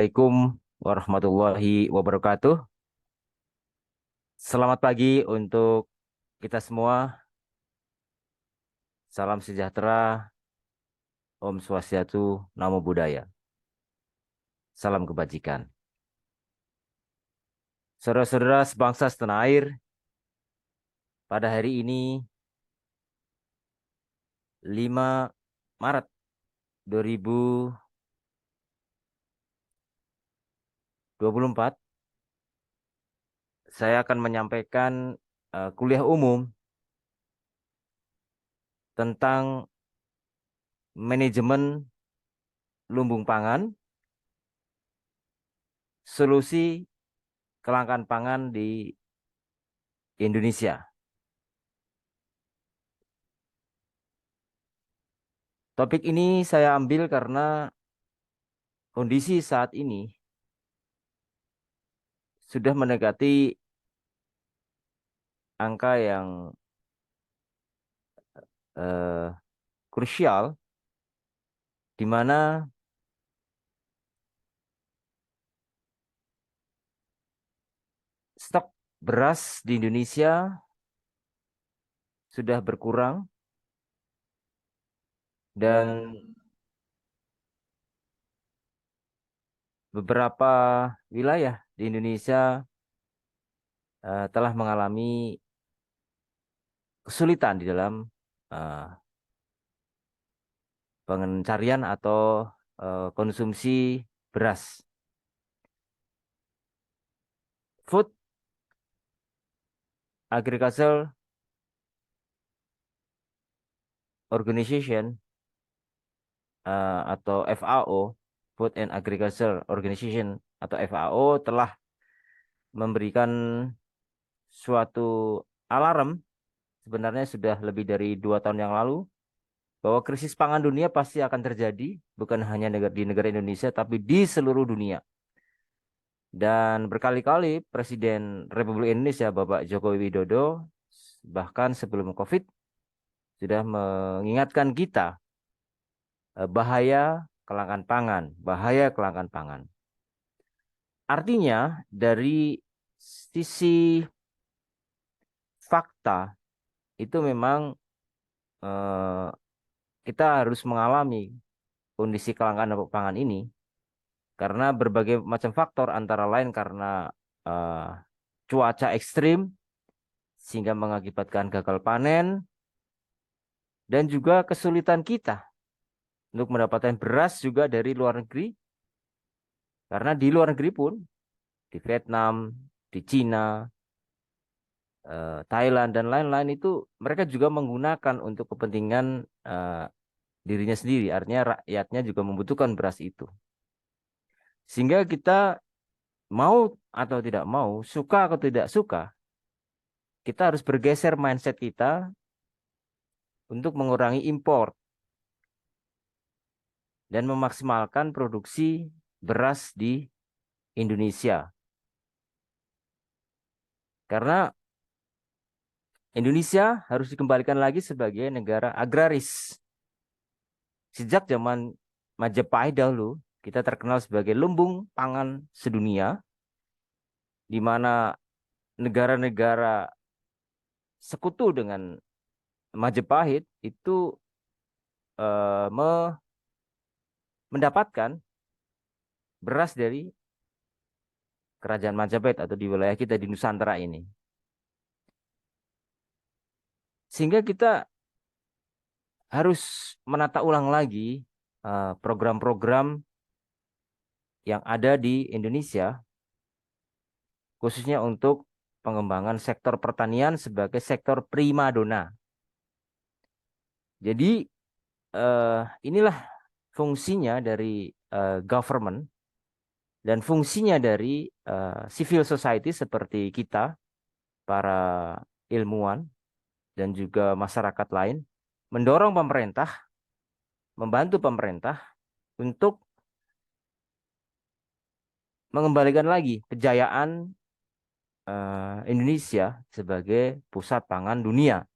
Assalamualaikum warahmatullahi wabarakatuh. Selamat pagi untuk kita semua. Salam sejahtera, Om Swastiastu, Namo Buddhaya. Salam kebajikan. Saudara-saudara sebangsa setanah air, pada hari ini 5 Maret 2024, saya akan menyampaikan kuliah umum tentang manajemen lumbung pangan, solusi kelangkaan pangan di Indonesia. Topik ini saya ambil karena kondisi saat ini sudah mendekati angka yang eh, krusial, di mana stok beras di Indonesia sudah berkurang dan beberapa wilayah di Indonesia telah mengalami kesulitan di dalam eh, pencarian atau konsumsi beras. Food Agriculture Organization atau FAO, Food and Agriculture Organization atau FAO telah memberikan suatu alarm sebenarnya sudah lebih dari 2 tahun yang lalu bahwa krisis pangan dunia pasti akan terjadi bukan hanya di negara Indonesia tapi di seluruh dunia. Dan berkali-kali Presiden Republik Indonesia Bapak Joko Widodo bahkan sebelum COVID sudah mengingatkan kita bahaya kelangkaan pangan, bahaya kelangkaan pangan. Artinya dari sisi fakta itu memang eh, kita harus mengalami kondisi kelangkaan pangan ini karena berbagai macam faktor antara lain karena eh, cuaca ekstrim sehingga mengakibatkan gagal panen dan juga kesulitan kita untuk mendapatkan beras juga dari luar negeri karena di luar negeri pun di Vietnam, di Cina, Thailand dan lain-lain itu mereka juga menggunakan untuk kepentingan dirinya sendiri. Artinya rakyatnya juga membutuhkan beras itu. Sehingga kita mau atau tidak mau, suka atau tidak suka, kita harus bergeser mindset kita untuk mengurangi impor dan memaksimalkan produksi beras di Indonesia. Karena Indonesia harus dikembalikan lagi sebagai negara agraris. Sejak zaman Majapahit dahulu, kita terkenal sebagai lumbung pangan sedunia, di mana negara-negara sekutu dengan Majapahit itu mendapatkan beras dari kerajaan Majapahit atau di wilayah kita di Nusantara ini. Sehingga kita harus menata ulang lagi program-program yang ada di Indonesia, khususnya untuk pengembangan sektor pertanian sebagai sektor primadona. Jadi inilah fungsinya dari government dan fungsinya dari civil society seperti kita, para ilmuwan dan juga masyarakat lain, mendorong pemerintah, membantu pemerintah untuk mengembalikan lagi kejayaan Indonesia sebagai pusat pangan dunia.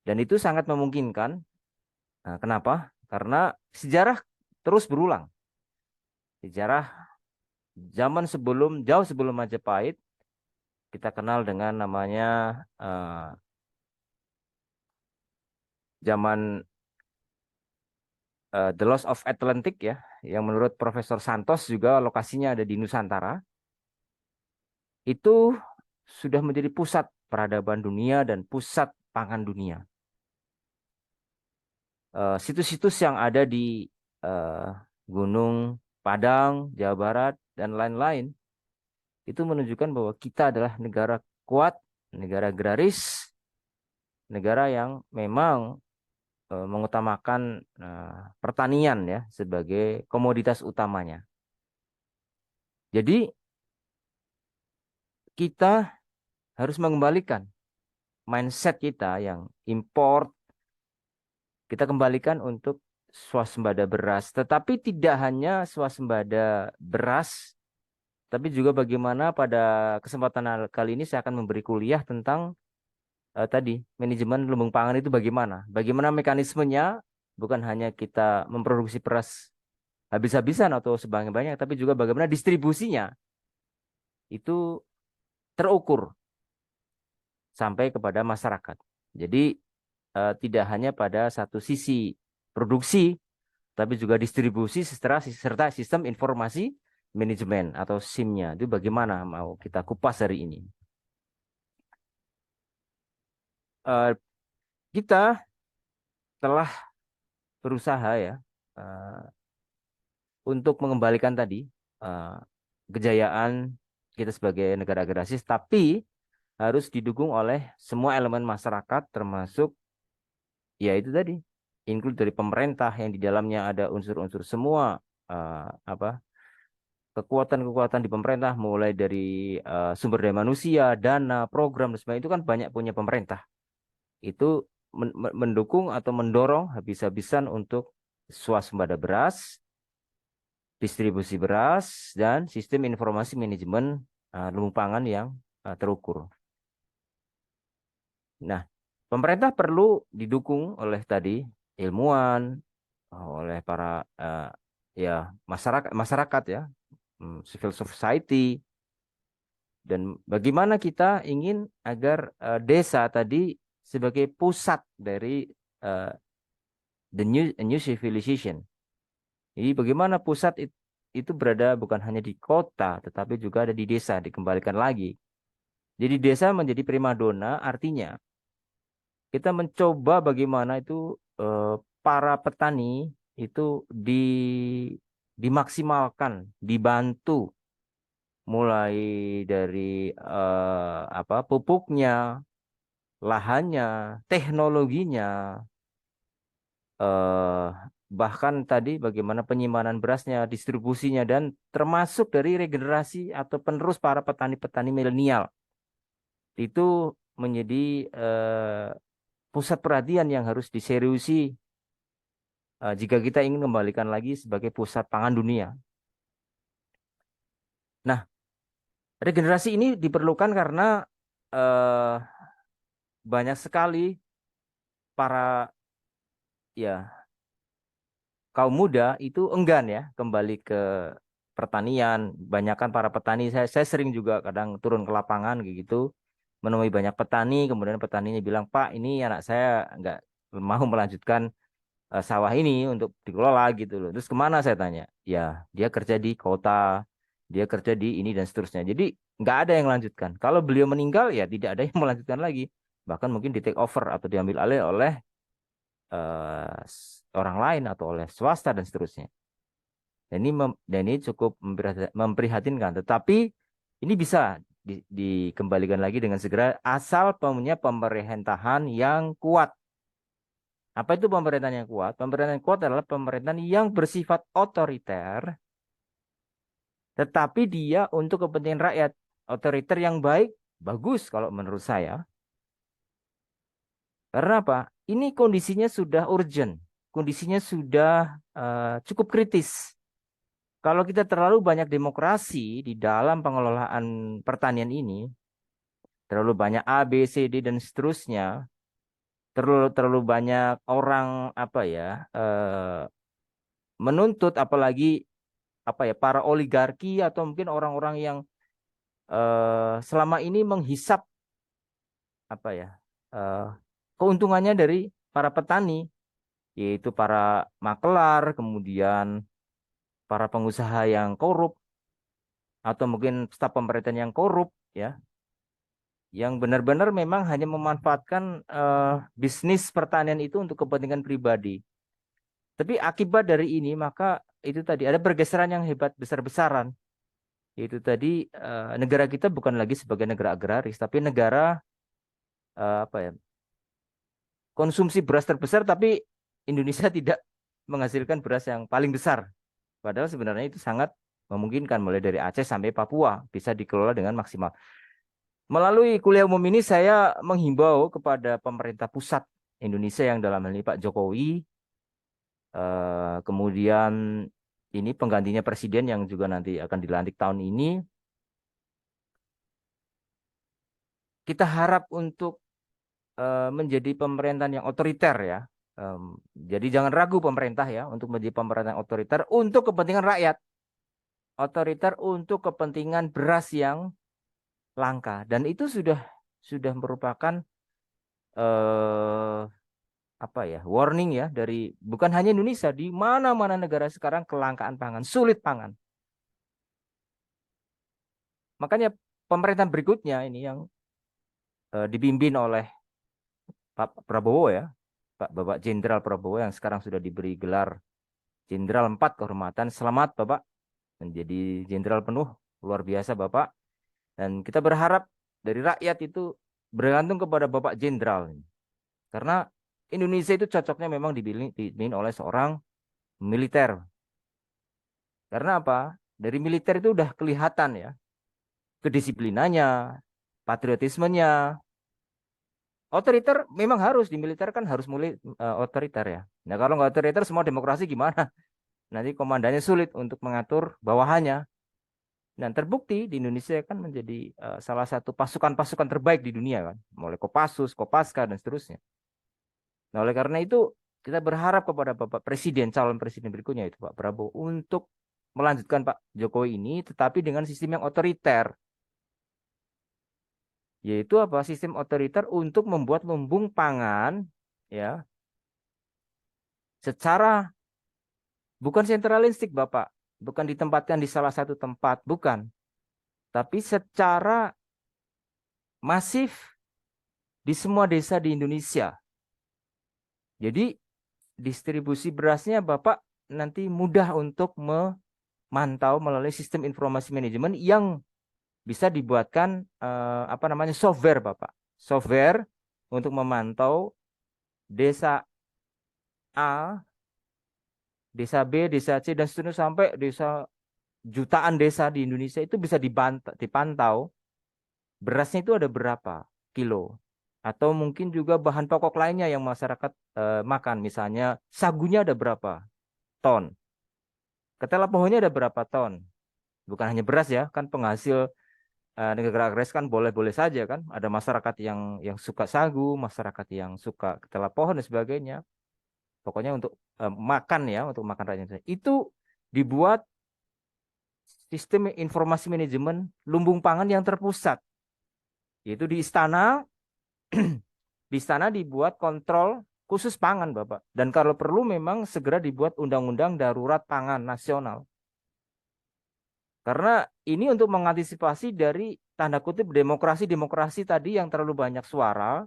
Dan itu sangat memungkinkan. Nah, kenapa? Karena sejarah terus berulang. Sejarah zaman jauh sebelum Majapahit, kita kenal dengan namanya zaman The Lost of Atlantic ya, yang menurut Profesor Santos juga lokasinya ada di Nusantara. Itu sudah menjadi pusat peradaban dunia dan pusat pangan dunia. Situs-situs yang ada di eh, Gunung Padang, Jawa Barat, dan lain-lain itu menunjukkan bahwa kita adalah negara kuat, negara agraris, negara yang memang mengutamakan pertanian ya sebagai komoditas utamanya. Jadi kita harus mengembalikan mindset kita yang import, kita kembalikan untuk swasembada beras. Tetapi tidak hanya swasembada beras, tapi juga bagaimana pada kesempatan kali ini saya akan memberi kuliah tentang tadi manajemen lumbung pangan itu bagaimana. Bagaimana mekanismenya, bukan hanya kita memproduksi beras habis-habisan atau sebanyak-banyak, tapi juga bagaimana distribusinya itu terukur sampai kepada masyarakat. Jadi tidak hanya pada satu sisi produksi, tapi juga distribusi serta sistem informasi manajemen atau SIM-nya. Itu bagaimana mau kita kupas hari ini. Eh, kita telah berusaha ya eh, untuk mengembalikan tadi eh, kejayaan kita sebagai negara agraris, tapi harus didukung oleh semua elemen masyarakat, termasuk ya itu tadi, include dari pemerintah yang di dalamnya ada unsur-unsur semua apa kekuatan-kekuatan di pemerintah, mulai dari sumber daya manusia, dana, program dan sebagainya itu kan banyak punya pemerintah. Itu mendukung atau mendorong habis-habisan untuk swasembada beras, distribusi beras, dan sistem informasi manajemen lumbung pangan yang terukur. Nah, pemerintah perlu didukung oleh tadi ilmuwan, oleh para ya masyarakat ya, civil society, dan bagaimana kita ingin agar desa tadi sebagai pusat dari uh, the new civilization. Jadi bagaimana pusat itu berada bukan hanya di kota, tetapi juga ada di desa, dikembalikan lagi. Jadi desa menjadi primadona, artinya kita mencoba bagaimana itu para petani itu dimaksimalkan, dibantu mulai dari apa pupuknya, lahannya, teknologinya, eh, bahkan tadi bagaimana penyimpanan berasnya, distribusinya, dan termasuk dari regenerasi atau penerus para petani-petani milenial. Itu menjadi pusat perhatian yang harus diseriusi jika kita ingin kembalikan lagi sebagai pusat pangan dunia. Nah, regenerasi ini diperlukan karena eh, banyak sekali para ya kaum muda itu enggan ya kembali ke pertanian. Banyakkan para petani, saya sering juga kadang turun ke lapangan kayak gitu, menemui banyak petani, kemudian petaninya bilang, Pak, ini anak saya nggak mau melanjutkan sawah ini untuk dikelola gitu loh. Terus kemana saya tanya? Ya, dia kerja di kota, dia kerja di ini dan seterusnya. Jadi nggak ada yang melanjutkan. Kalau beliau meninggal, ya tidak ada yang melanjutkan lagi. Bahkan mungkin di take over atau diambil alih oleh orang lain atau oleh swasta dan seterusnya. Dan ini cukup memprihatinkan. Tetapi ini bisa dikembalikan lagi dengan segera asal punya pemerintahan yang kuat. Apa itu pemerintahan yang kuat? Pemerintahan yang kuat adalah pemerintahan yang bersifat otoriter, tetapi dia untuk kepentingan rakyat. Otoriter yang baik, bagus kalau menurut saya. Karena apa? Ini kondisinya sudah urgent. Kondisinya sudah cukup kritis. Kalau kita terlalu banyak demokrasi di dalam pengelolaan pertanian ini, terlalu banyak A, B, C, D dan seterusnya, terlalu terlalu banyak orang apa ya menuntut, apalagi apa ya, para oligarki atau mungkin orang-orang yang selama ini menghisap apa ya, eh, keuntungannya dari para petani, yaitu para makelar, kemudian para pengusaha yang korup, atau mungkin staf pemerintahan yang korup, ya, yang benar-benar memang hanya memanfaatkan bisnis pertanian itu untuk kepentingan pribadi. Tapi akibat dari ini maka itu tadi ada pergeseran yang hebat besar-besaran. Yaitu tadi negara kita bukan lagi sebagai negara agraris, tapi negara apa ya, konsumsi beras terbesar, tapi Indonesia tidak menghasilkan beras yang paling besar. Padahal sebenarnya itu sangat memungkinkan mulai dari Aceh sampai Papua bisa dikelola dengan maksimal. Melalui kuliah umum ini saya menghimbau kepada pemerintah pusat Indonesia yang dalam hal ini Pak Jokowi, kemudian ini penggantinya presiden yang juga nanti akan dilantik tahun ini, kita harap untuk menjadi pemerintahan yang otoriter ya. Jadi jangan ragu pemerintah ya untuk menjadi pemerintahan otoriter untuk kepentingan rakyat, otoriter untuk kepentingan beras yang langka, dan itu sudah merupakan eh, apa ya, warning ya dari bukan hanya Indonesia, di mana-mana negara sekarang kelangkaan pangan, sulit pangan. Makanya pemerintahan berikutnya ini yang dipimpin oleh Pak Prabowo ya, Pak Bapak Jenderal Prabowo yang sekarang sudah diberi gelar Jenderal 4 kehormatan. Selamat Bapak menjadi jenderal penuh, luar biasa Bapak. Dan kita berharap dari rakyat itu bergantung kepada Bapak Jenderal. Karena Indonesia itu cocoknya memang dipimpin oleh seorang militer. Karena apa? Dari militer itu udah kelihatan ya, kedisiplinannya, patriotismenya. Otoriter memang harus di militer kan harus mulai otoriter ya. Nah kalau nggak otoriter semua demokrasi gimana? Nanti komandannya sulit untuk mengatur bawahannya. Dan terbukti di Indonesia kan menjadi salah satu pasukan-pasukan terbaik di dunia kan, mulai Kopassus, Kopaska dan seterusnya. Nah oleh karena itu kita berharap kepada Bapak Presiden, calon presiden berikutnya itu Pak Prabowo untuk melanjutkan Pak Jokowi ini, tetapi dengan sistem yang otoriter. Yaitu apa? Sistem otoriter untuk membuat lumbung pangan ya secara bukan sentralistik Bapak, bukan ditempatkan di salah satu tempat, bukan, tapi secara masif di semua desa di Indonesia. Jadi distribusi berasnya Bapak nanti mudah untuk memantau melalui sistem informasi manajemen yang bisa dibuatkan apa namanya, software Bapak. Software untuk memantau desa A, desa B, desa C dan seterusnya sampai desa jutaan desa di Indonesia itu bisa dipantau berasnya itu ada berapa kilo, atau mungkin juga bahan pokok lainnya yang masyarakat makan, misalnya sagunya ada berapa ton, ketela pohonnya ada berapa ton. Bukan hanya beras ya, kan penghasil negara agraris kan boleh-boleh saja kan, ada masyarakat yang suka sagu, masyarakat yang suka ketela pohon dan sebagainya. Pokoknya untuk makan ya, untuk makan rakyat itu dibuat sistem informasi manajemen lumbung pangan yang terpusat, yaitu di istana. Di istana dibuat kontrol khusus pangan, Bapak. Dan kalau perlu memang segera dibuat undang-undang darurat pangan nasional. Karena ini untuk mengantisipasi dari tanda kutip demokrasi-demokrasi tadi yang terlalu banyak suara,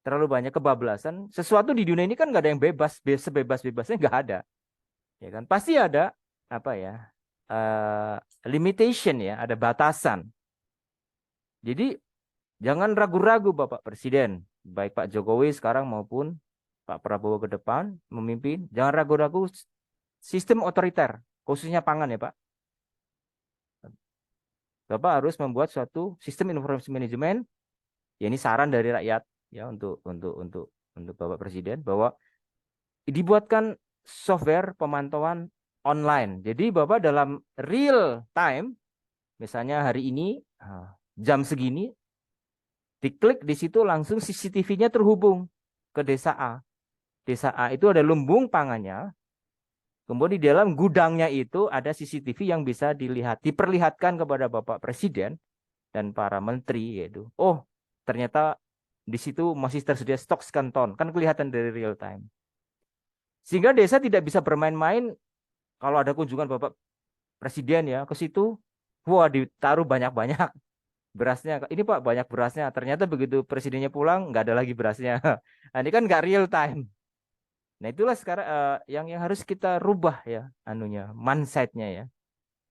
terlalu banyak kebablasan. Sesuatu di dunia ini kan nggak ada yang bebas, sebebas-bebasnya nggak ada. Ya kan? Pasti ada apa ya? eh, Limitation ya, ada batasan. Jadi jangan ragu-ragu Bapak Presiden, baik Pak Jokowi sekarang maupun Pak Prabowo ke depan memimpin, jangan ragu-ragu sistem otoriter, khususnya pangan ya Pak. Bapak harus membuat suatu sistem informasi manajemen, ya ini saran dari rakyat ya untuk Bapak Presiden, bahwa dibuatkan software pemantauan online. Jadi Bapak dalam real time, misalnya hari ini jam segini, diklik di situ langsung CCTV-nya terhubung ke desa A. Desa A itu ada lumbung pangannya, Kemudian di dalam gudangnya itu ada CCTV yang bisa diperlihatkan kepada Bapak Presiden dan para menteri yaitu, oh ternyata di situ masih tersedia stok sekian ton, kan kelihatan dari real time. Sehingga desa tidak bisa bermain-main kalau ada kunjungan Bapak Presiden ya ke situ, wah ditaruh banyak-banyak berasnya. Ini Pak banyak berasnya. Ternyata begitu presidennya pulang nggak ada lagi berasnya. Nah, ini kan nggak real time. Nah itulah sekarang yang harus kita rubah ya anunya mindsetnya ya.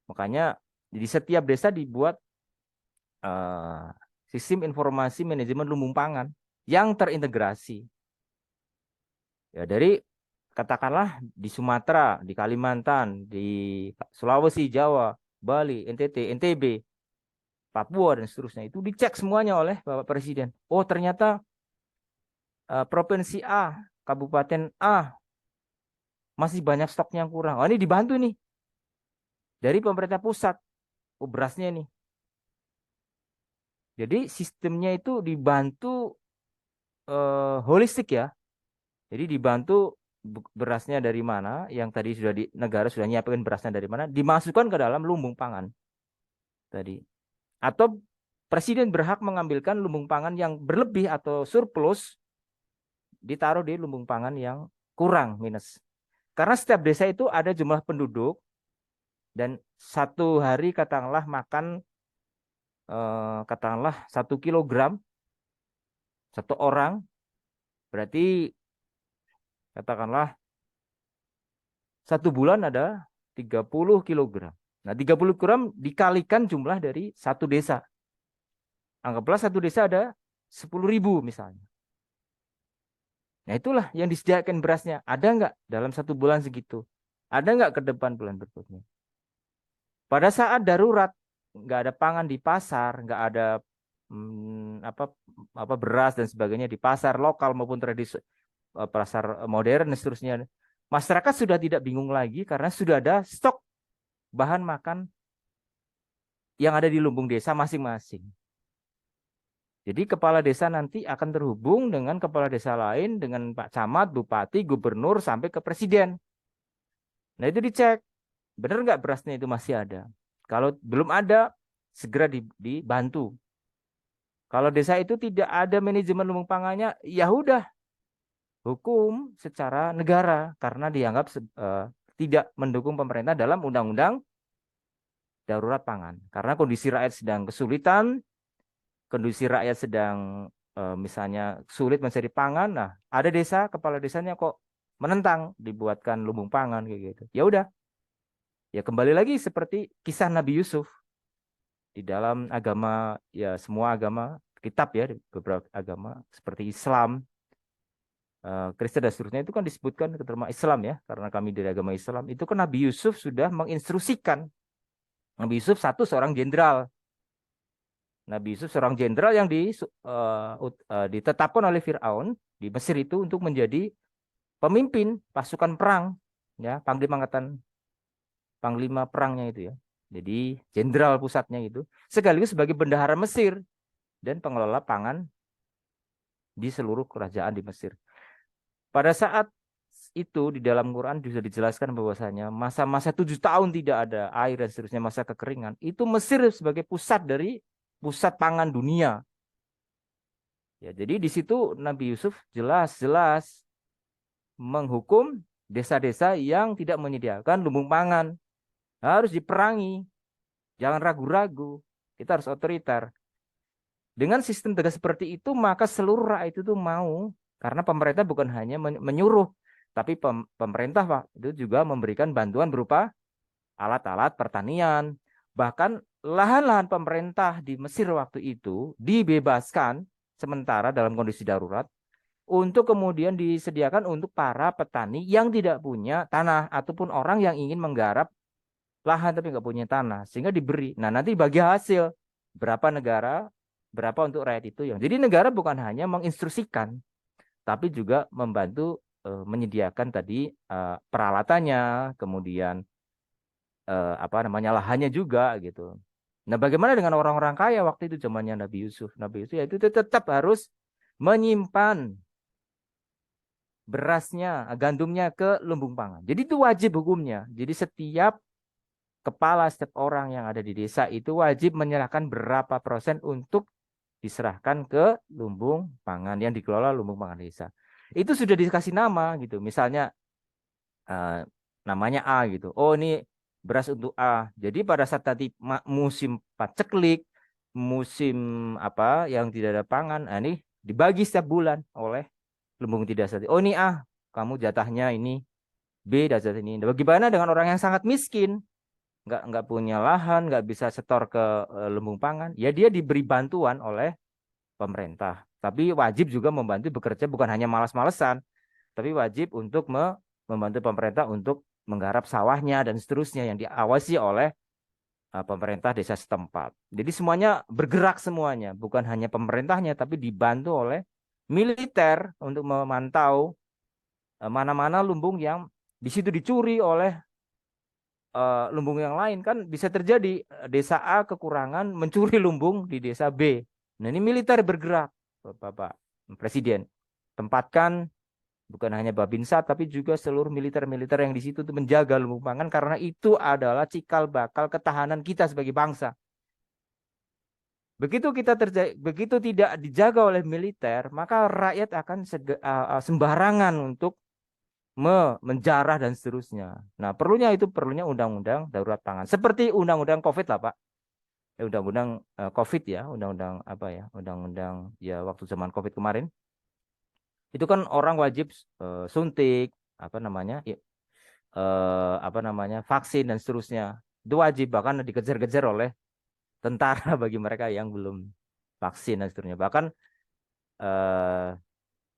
Makanya di setiap desa dibuat eh, sistem informasi manajemen lumbung pangan yang terintegrasi. Ya dari katakanlah di Sumatera, di Kalimantan, di Sulawesi, Jawa, Bali, NTT, NTB, Papua dan seterusnya itu dicek semuanya oleh Bapak Presiden. Oh ternyata Provinsi A, Kabupaten A masih banyak stoknya yang kurang. Oh ini dibantu nih dari pemerintah pusat. Oh berasnya nih. Jadi sistemnya itu dibantu holistik ya. Jadi dibantu berasnya dari mana, yang tadi sudah di negara sudah nyiapin berasnya dari mana, dimasukkan ke dalam lumbung pangan tadi. Atau presiden berhak mengambilkan lumbung pangan yang berlebih atau surplus ditaruh di lumbung pangan yang kurang minus. Karena setiap desa itu ada jumlah penduduk dan satu hari katakanlah makan katakanlah 1 kilogram satu orang, berarti katakanlah 1 bulan ada 30 kilogram. Nah 30 gram dikalikan jumlah dari satu desa. Anggaplah satu desa ada 10.000 misalnya. Nah itulah yang disediakan berasnya. Ada nggak dalam 1 bulan segitu? Ada nggak ke depan bulan berikutnya? Pada saat darurat, nggak ada pangan di pasar, nggak ada apa apa beras dan sebagainya di pasar lokal maupun tradisi pasar modern dan seterusnya. Masyarakat sudah tidak bingung lagi karena sudah ada stok bahan makan yang ada di lumbung desa masing-masing. Jadi kepala desa nanti akan terhubung dengan kepala desa lain, dengan Pak Camat, Bupati, Gubernur, sampai ke Presiden. Nah itu dicek, benar nggak berasnya itu masih ada. Kalau belum ada, segera dibantu. Kalau desa itu tidak ada manajemen lumbung pangannya, ya udah hukum secara negara karena dianggap tidak mendukung pemerintah dalam undang-undang darurat pangan. Karena kondisi rakyat sedang kesulitan, kondisi rakyat sedang misalnya sulit mencari pangan, nah ada desa kepala desanya kok menentang dibuatkan lumbung pangan kayak gitu. Ya udah, ya kembali lagi seperti kisah Nabi Yusuf di dalam agama ya semua agama kitab ya beberapa agama seperti Islam, Kristen dan seterusnya itu kan disebutkan terutama Islam ya karena kami dari agama Islam itu kan Nabi Yusuf sudah menginstruksikan. Nabi Yusuf satu seorang jenderal. Nabi Yusuf seorang jenderal yang ditetapkan oleh Firaun di Mesir itu untuk menjadi pemimpin pasukan perang ya panglima perangnya itu ya. Jadi jenderal pusatnya itu sekaligus sebagai bendahara Mesir dan pengelola pangan di seluruh kerajaan di Mesir. Pada saat itu di dalam Quran juga dijelaskan bahwasanya masa-masa 7 tahun tidak ada air dan seterusnya masa kekeringan itu Mesir sebagai pusat pangan dunia. Ya, jadi di situ Nabi Yusuf jelas-jelas menghukum desa-desa yang tidak menyediakan lumbung pangan. Harus diperangi. Jangan ragu-ragu. Kita harus otoriter. Dengan sistem tegas seperti itu, maka seluruh rakyat itu mau. Karena pemerintah bukan hanya menyuruh, tapi pemerintah Pak, itu juga memberikan bantuan berupa alat-alat pertanian. Bahkan lahan-lahan pemerintah di Mesir waktu itu dibebaskan sementara dalam kondisi darurat untuk kemudian disediakan untuk para petani yang tidak punya tanah ataupun orang yang ingin menggarap lahan tapi nggak punya tanah sehingga diberi. Nah nanti bagi hasil berapa negara, berapa untuk rakyat itu yang. Jadi negara bukan hanya menginstruksikan, tapi juga membantu menyediakan tadi peralatannya, kemudian apa namanya lahannya juga gitu. Nah bagaimana dengan orang-orang kaya waktu itu zamannya Nabi Yusuf? Nabi Yusuf ya itu tetap harus menyimpan berasnya, gandumnya ke lumbung pangan. Jadi itu wajib hukumnya. Jadi setiap kepala, setiap orang yang ada di desa itu wajib menyerahkan berapa persen untuk diserahkan ke lumbung pangan yang dikelola lumbung pangan desa. Itu sudah dikasih nama gitu. Misalnya eh, namanya A gitu. Oh ini beras untuk A. Jadi pada saat tadi musim paceklik, musim apa yang tidak ada pangan, nah ini dibagi setiap bulan oleh lumbung tidak satu. Oh ini A, kamu jatahnya ini, B jatah ini. Nah, bagaimana dengan orang yang sangat miskin, nggak punya lahan, nggak bisa setor ke lumbung pangan? Ya dia diberi bantuan oleh pemerintah. Tapi wajib juga membantu bekerja, bukan hanya malas-malesan, tapi wajib untuk membantu pemerintah untuk menggarap sawahnya dan seterusnya yang diawasi oleh pemerintah desa setempat. Jadi semuanya bergerak semuanya, bukan hanya pemerintahnya, tapi dibantu oleh militer untuk memantau mana-mana lumbung yang di situ dicuri oleh lumbung yang lain. Kan bisa terjadi desa A kekurangan mencuri lumbung di desa B. Nah ini militer bergerak, Bapak Presiden. Tempatkan bukan hanya Babinsa tapi juga seluruh militer-militer yang di situ tuh menjaga lumbung pangan karena itu adalah cikal bakal ketahanan kita sebagai bangsa. Begitu tidak dijaga oleh militer, maka rakyat akan sembarangan untuk menjarah dan seterusnya. Nah, perlunya undang-undang darurat pangan. Seperti undang-undang COVID lah, Pak. Undang-undang COVID ya, undang-undang apa ya? Undang-undang ya waktu zaman COVID kemarin. Itu kan orang wajib suntik apa namanya? Apa namanya? Vaksin dan seterusnya. Itu wajib bahkan dikejar-kejar oleh tentara bagi mereka yang belum vaksin dan seterusnya. Bahkan eh,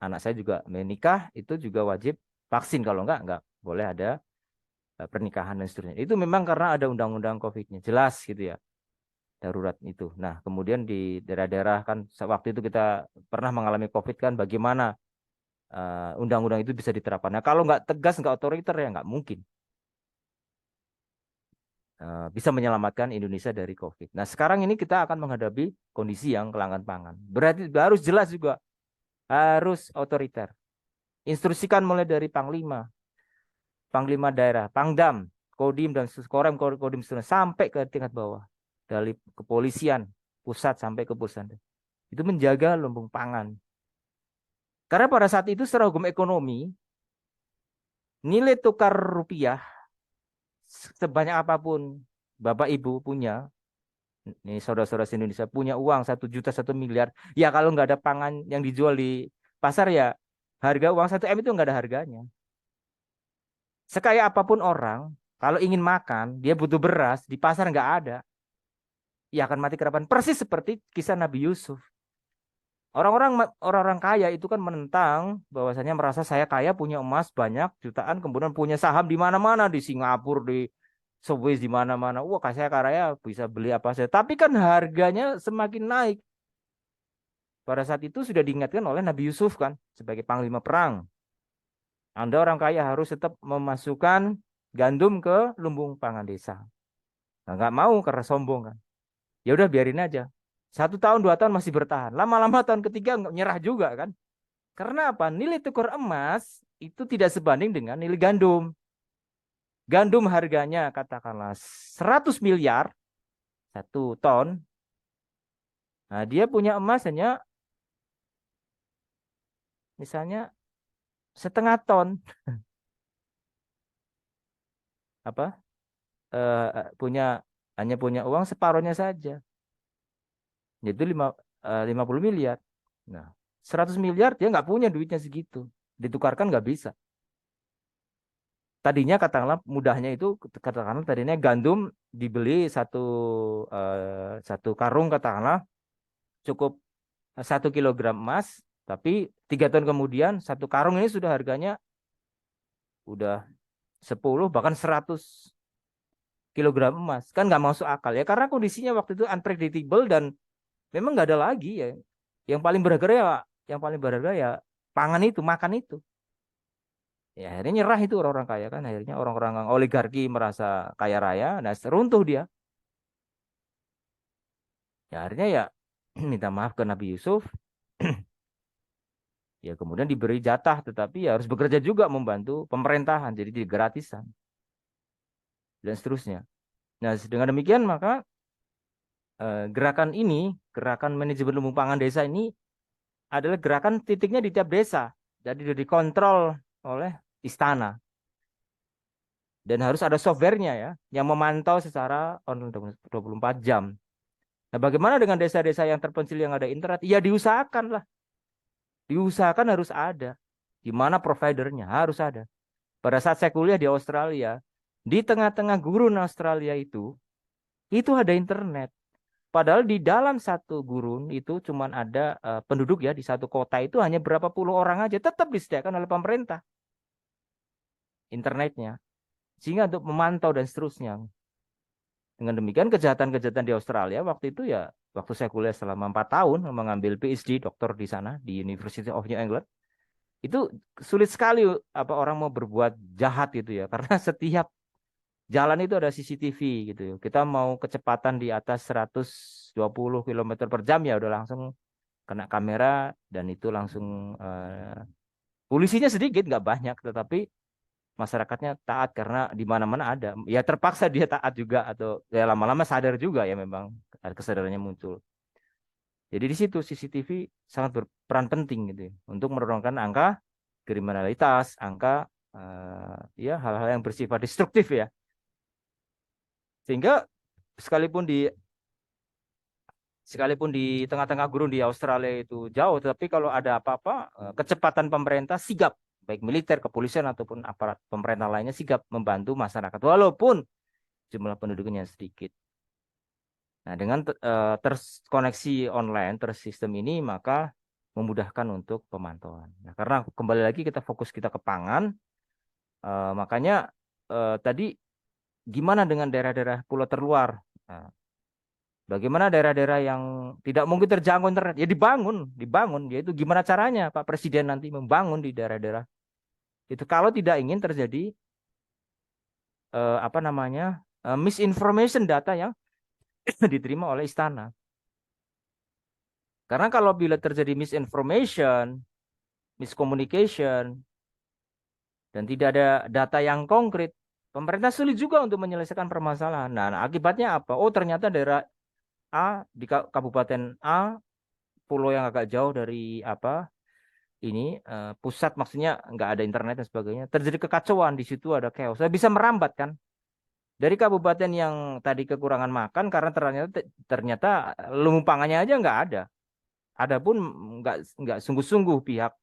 anak saya juga menikah itu juga wajib vaksin kalau enggak boleh ada pernikahan dan seterusnya. Itu memang karena ada undang-undang COVID-nya jelas gitu ya darurat itu. Nah kemudian di daerah-daerah kan waktu itu kita pernah mengalami COVID kan bagaimana undang-undang itu bisa diterapkan. Nah kalau nggak tegas nggak otoriter ya nggak mungkin bisa menyelamatkan Indonesia dari COVID. Nah sekarang ini kita akan menghadapi kondisi yang kelangkaan pangan. Berarti harus jelas juga harus otoriter. Instruksikan mulai dari Panglima, Panglima daerah, Pangdam, Kodim dan Korem, Kodim sampai ke tingkat bawah. Dari kepolisian pusat sampai ke pusat. Itu menjaga lumbung pangan. Karena pada saat itu secara hukum ekonomi, nilai tukar rupiah sebanyak apapun Bapak Ibu punya, nih saudara-saudara Indonesia punya uang 1 juta 1 miliar, ya kalau nggak ada pangan yang dijual di pasar ya harga uang 1 M itu nggak ada harganya. Sekaya apapun orang, kalau ingin makan, dia butuh beras, di pasar nggak ada, ia akan mati kelaparan. Persis seperti kisah Nabi Yusuf. Orang-orang kaya itu kan menentang bahwasanya merasa saya kaya punya emas banyak jutaan kemudian punya saham di mana-mana di Singapura di Swiss di mana-mana. Wah, saya kaya bisa beli apa saja. Tapi kan harganya semakin naik. Pada saat itu sudah diingatkan oleh Nabi Yusuf kan sebagai panglima perang. Anda orang kaya harus tetap memasukkan gandum ke lumbung pangan desa. Nah, nggak mau karena sombong kan. Ya udah biarin aja. 1 tahun 2 tahun masih bertahan. Lama-lama tahun ketiga nggak nyerah juga kan. Karena apa? Nilai tukar emas itu tidak sebanding dengan nilai gandum. Gandum harganya katakanlah 100 miliar 1 ton. Nah, dia punya emas hanya misalnya 0,5 ton. Apa? Punya hanya punya uang separuhnya saja. Yaitu 50 miliar. Nah, 100 miliar dia nggak punya duitnya segitu. Ditukarkan nggak bisa. Tadinya katakanlah mudahnya itu katakanlah tadinya gandum dibeli satu karung katakanlah cukup 1 kilogram emas, tapi 3 tahun kemudian 1 karung ini sudah harganya udah 10 bahkan 100 kilogram emas, kan nggak masuk akal ya karena kondisinya waktu itu unpredictable dan memang nggak ada lagi ya. Yang paling berharga ya pangan itu, makan itu. Ya akhirnya nyerah itu orang-orang kaya kan, akhirnya orang-orang oligarki merasa kaya raya, nah runtuh dia. Ya akhirnya ya minta maaf ke Nabi Yusuf, Ya kemudian diberi jatah, tetapi ya harus bekerja juga membantu pemerintahan, jadi gratisan dan seterusnya. Nah, dengan demikian maka gerakan ini, gerakan manajemen lumbung pangan desa ini adalah gerakan titiknya di tiap desa. Jadi sudah dikontrol oleh istana. Dan harus ada softwarenya ya, yang memantau secara online 24 jam. Nah, bagaimana dengan desa-desa yang terpencil yang ada internet? Ya diusahakan lah. Diusahakan harus ada. Di mana providernya harus ada. Pada saat saya kuliah di Australia, di tengah-tengah gurun Australia itu ada internet. Padahal di dalam satu gurun itu cuma ada penduduk ya, di satu kota itu hanya berapa puluh orang aja, tetap disediakan oleh pemerintah internetnya. Sehingga untuk memantau dan seterusnya. Dengan demikian kejahatan-kejahatan di Australia waktu itu ya, waktu saya kuliah selama 4 tahun mengambil PhD doktor di sana di University of New England, itu sulit sekali apa orang mau berbuat jahat gitu ya, karena setiap jalan itu ada CCTV gitu ya. Kita mau kecepatan di atas 120 km per jam ya udah langsung kena kamera, dan itu langsung polisinya sedikit nggak banyak, tetapi masyarakatnya taat karena di mana-mana ada. Ya terpaksa dia taat juga, atau ya lama-lama sadar juga ya, memang kesadarannya muncul. Jadi di situ CCTV sangat berperan penting gitu ya, untuk menurunkan angka kriminalitas, angka ya hal-hal yang bersifat destruktif ya. Sehingga sekalipun di sekalipun di tengah-tengah gurun di Australia itu jauh, tapi kalau ada apa-apa, kecepatan pemerintah sigap, baik militer, kepolisian ataupun aparat pemerintah lainnya sigap membantu masyarakat walaupun jumlah penduduknya sedikit. Nah, dengan terkoneksi online, tersistem ini, maka memudahkan untuk pemantauan. Nah, karena kembali lagi kita fokus kita ke pangan, makanya tadi gimana dengan daerah-daerah pulau terluar? Nah, bagaimana daerah-daerah yang tidak mungkin terjangkau internet? Ya dibangun. Yaitu gimana caranya Pak Presiden nanti membangun di daerah-daerah itu kalau tidak ingin terjadi apa namanya misinformation data yang diterima oleh istana. Karena kalau bila terjadi misinformation, miscommunication, dan tidak ada data yang konkret, pemerintah sulit juga untuk menyelesaikan permasalahan. Nah, akibatnya apa? Oh, ternyata daerah A di Kabupaten A, pulau yang agak jauh dari apa ini pusat, maksudnya nggak ada internet dan sebagainya. Terjadi kekacauan di situ, ada chaos. Saya bisa merambat kan dari kabupaten yang tadi kekurangan makan karena ternyata lumbung pangannya aja nggak ada. Adapun nggak sungguh-sungguh pihak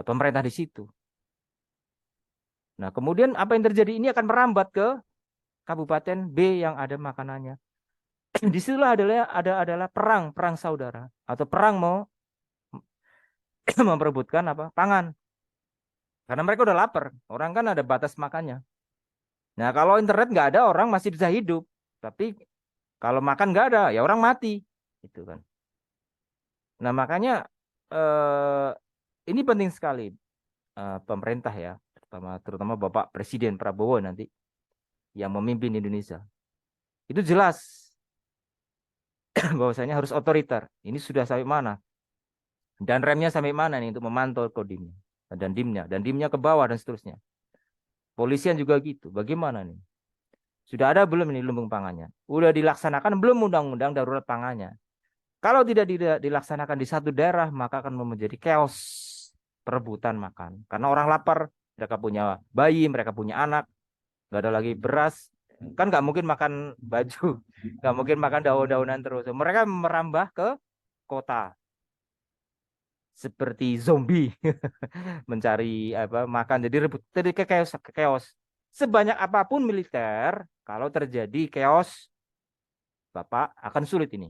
pemerintah di situ. Nah, kemudian apa yang terjadi ini akan merambat ke kabupaten B yang ada makanannya. Disitulah adalah perang saudara, atau perang mau memperebutkan apa pangan. Karena mereka udah lapar, orang kan ada batas makannya. Nah, kalau internet nggak ada, orang masih bisa hidup. Tapi kalau makan nggak ada, ya orang mati, gitu kan. Nah, makanya eh, ini penting sekali pemerintah ya, terutama Bapak Presiden Prabowo nanti yang memimpin Indonesia. Itu jelas bahwasanya harus otoriter. Ini sudah sampai mana? Dan remnya sampai mana nih untuk memantau kodimnya dan dimnya ke bawah dan seterusnya. Polisian juga gitu. Bagaimana nih? Sudah ada belum ini lumbung pangannya? Udah dilaksanakan belum undang-undang darurat pangannya? Kalau tidak dilaksanakan di satu daerah, maka akan menjadi chaos perebutan makan. Karena orang lapar, mereka punya bayi, mereka punya anak, nggak ada lagi beras, kan nggak mungkin makan baju, nggak mungkin makan daun-daunan terus. Mereka merambah ke kota seperti zombie, mencari apa makan. Jadi rebut, jadi ke chaos. Sebanyak apapun militer, kalau terjadi chaos, Bapak akan sulit ini.